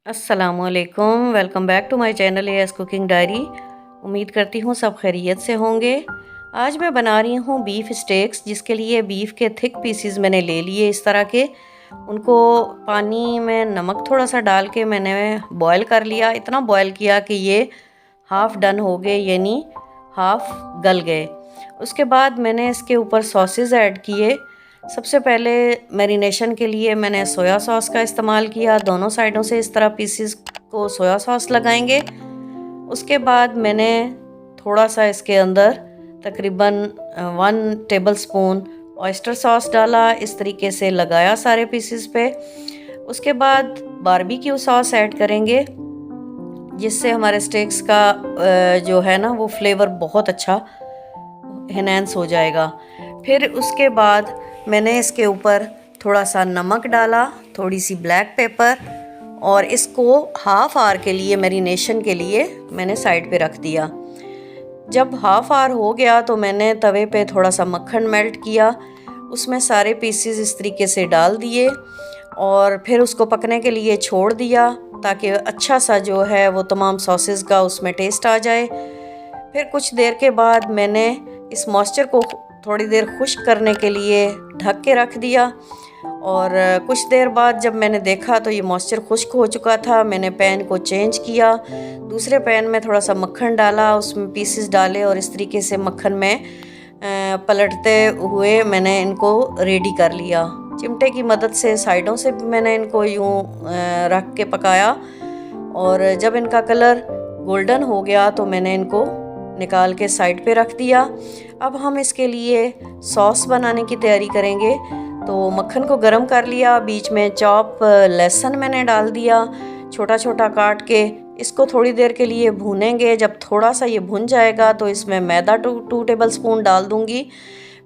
अस्सलामुअलैकुम, welcome back to my channel AS cooking diary. उम्मीद करती हूँ सब खैरियत से होंगे। आज मैं बना रही हूँ बीफ स्टेक्स, जिसके लिए बीफ के थिक पीसीज मैंने ले लिए इस तरह के। उनको पानी में नमक थोड़ा सा डाल के मैंने बॉयल कर लिया। इतना बॉयल किया कि ये हाफ़ डन हो गए, यानी हाफ़ गल गए। उसके बाद मैंने इसके ऊपर सॉसेस ऐड किए। सबसे पहले मैरिनेशन के लिए मैंने सोया सॉस का इस्तेमाल किया। दोनों साइडों से इस तरह पीसेस को सोया सॉस लगाएंगे। उसके बाद मैंने थोड़ा सा इसके अंदर तकरीबन 1 टेबलस्पून ऑयस्टर सॉस डाला। इस तरीके से लगाया सारे पीसेस पे। उसके बाद बारबेक्यू सॉस ऐड करेंगे, जिससे हमारे स्टेक्स का जो है ना वो फ्लेवर बहुत अच्छा एनहांस हो जाएगा। फिर उसके बाद मैंने इसके ऊपर थोड़ा सा नमक डाला, थोड़ी सी ब्लैक पेपर, और इसको हाफ़ आवर के लिए मैरिनेशन के लिए मैंने साइड पे रख दिया। जब हाफ़ आवर हो गया तो मैंने तवे पे थोड़ा सा मक्खन मेल्ट किया, उसमें सारे पीसेस इस तरीके से डाल दिए और फिर उसको पकने के लिए छोड़ दिया, ताकि अच्छा सा जो है वो तमाम सॉसेस का उसमें टेस्ट आ जाए। फिर कुछ देर के बाद मैंने इस मॉइस्चर को थोड़ी देर खुश्क करने के लिए ढक के रख दिया, और कुछ देर बाद जब मैंने देखा तो ये मॉइस्चर खुश्क हो चुका था। मैंने पैन को चेंज किया, दूसरे पैन में थोड़ा सा मक्खन डाला, उसमें पीसेस डाले और इस तरीके से मक्खन में पलटते हुए मैंने इनको रेडी कर लिया। चिमटे की मदद से साइडों से भी मैंने इनको यूँ रख के पकाया, और जब इनका कलर गोल्डन हो गया तो मैंने इनको निकाल के साइड पे रख दिया। अब हम इसके लिए सॉस बनाने की तैयारी करेंगे। तो मक्खन को गरम कर लिया, बीच में चॉप लहसुन मैंने डाल दिया छोटा छोटा काट के। इसको थोड़ी देर के लिए भूनेंगे। जब थोड़ा सा ये भुन जाएगा तो इसमें मैदा 2 टेबलस्पून डाल दूंगी।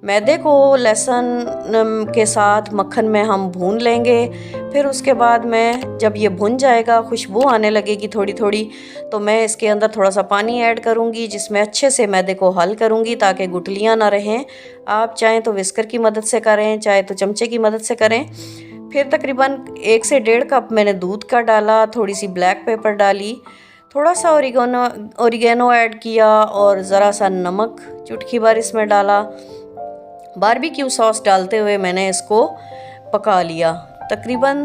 मैदे को लहसुन के साथ मक्खन में हम भून लेंगे। फिर उसके बाद में जब ये भुन जाएगा, खुशबू आने लगेगी थोड़ी थोड़ी, तो मैं इसके अंदर थोड़ा सा पानी ऐड करूँगी, जिसमें अच्छे से मैदे को हल करूँगी ताकि गुठलियाँ ना रहें। आप चाहें तो विस्कर की मदद से करें, चाहे तो चमचे की मदद से करें। फिर तकरीबन 1 से 1.5 कप मैंने दूध का डाला, थोड़ी सी ब्लैक पेपर डाली, थोड़ा सा ओरिगेनो ऐड किया, और ज़रा सा नमक चुटकी भर इसमें डाला। बारबेक्यू सॉस डालते हुए मैंने इसको पका लिया। तकरीबन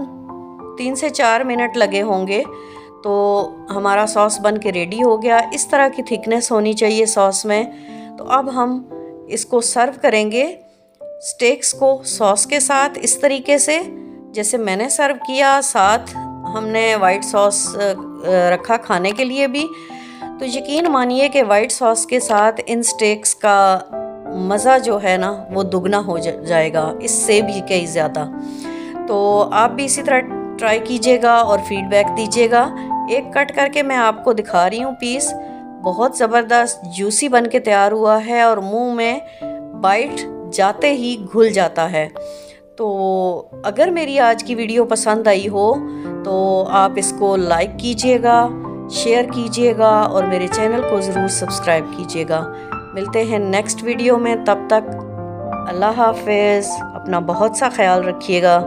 3 से 4 मिनट लगे होंगे तो हमारा सॉस बन के रेडी हो गया। इस तरह की थिकनेस होनी चाहिए सॉस में। तो अब हम इसको सर्व करेंगे स्टेक्स को सॉस के साथ, इस तरीके से जैसे मैंने सर्व किया। साथ हमने वाइट सॉस रखा खाने के लिए भी। तो यकीन मानिए कि वाइट सॉस के साथ इन स्टेक्स का मज़ा जो है ना वो दुगना हो जाएगा, इससे भी कई ज़्यादा। तो आप भी इसी तरह ट्राई कीजिएगा और फीडबैक दीजिएगा। एक कट करके मैं आपको दिखा रही हूँ पीस, बहुत ज़बरदस्त जूसी बन के तैयार हुआ है और मुंह में बाइट जाते ही घुल जाता है। तो अगर मेरी आज की वीडियो पसंद आई हो तो आप इसको लाइक कीजिएगा, शेयर कीजिएगा और मेरे चैनल को ज़रूर सब्सक्राइब कीजिएगा। मिलते हैं नेक्स्ट वीडियो में, तब तक अल्लाह हाफ़िज़। अपना बहुत सा ख्याल रखिएगा।